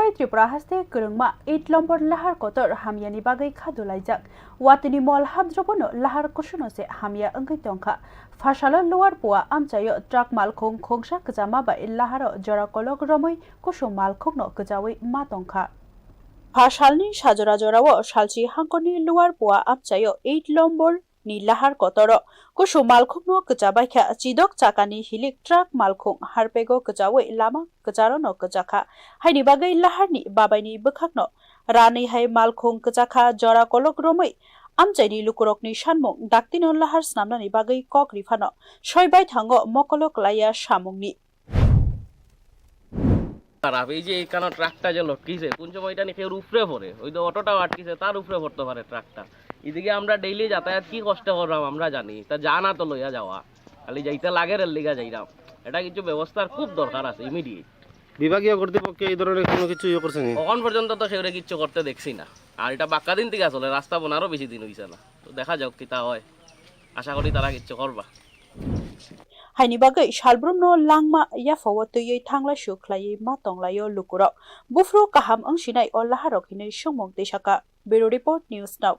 Saibai Tripura haste kurungma 8 lombor lahar kotor hamyani bagai khadulaijak watini mol habdrobono lahar kusuno se hamya angkai tongkha phasalo lower puwa amchayo truck malkhong khongsha kjama ba laharo jora kolok romoi kusum malkhokno kjawi ma tongkha phasalni sajora jorawo salchi hangkoni lower puwa amchayo 8 lombor ni lahar kotoro kusum malkhokno kjabaikha chidok chakani hilik truck malkhong harpego kjawi lama kjarono kjakha haini bagai laharni babaini bkhakno rani hai malkhong kjakha jora kolok romoi amchaini lukurokni sanmung daktino lahar snamnani bagai kokri phano soibai thango mokolok laya samungni খারাপ এই যে এখানে ট্রাকটা যে লটকিছে কোন সময় এটা নিয়ে উপরে পড়ে ওই তো অটোটাও আটকিছে তার উপরে পড়তে পারে ট্রাকটা এদিকে আমরা ডেইলি যাতায়াত কি কষ্ট করলাম আমরা জানি তা জানা তো লইয়া যাওয়া খালি যাইতে লাগে রেল লিগা যাইরাম এটা কিছু ব্যবস্থার খুব দরকার আছে ইমিডিয়েট বিভাগীয় কর্তৃপক্ষ এই ধরনের কোনো কিছু ইয়ে করছে না এখন পর্যন্ত তো সেগুলো কিচ্ছু করতে দেখছি না আর এটা বাক্কা দিন থেকে আসলে রাস্তা বোনারও বেশি দিন হইছে না তো দেখা যাক কিতা হয় আশা করি তারা কিচ্ছু করবা haini bagai salbrumno langma yafawatoi thangla sukhlai ma tonglayo lukuro bufru kaham angsinai o laharok hinai sumok desaka bureau report news now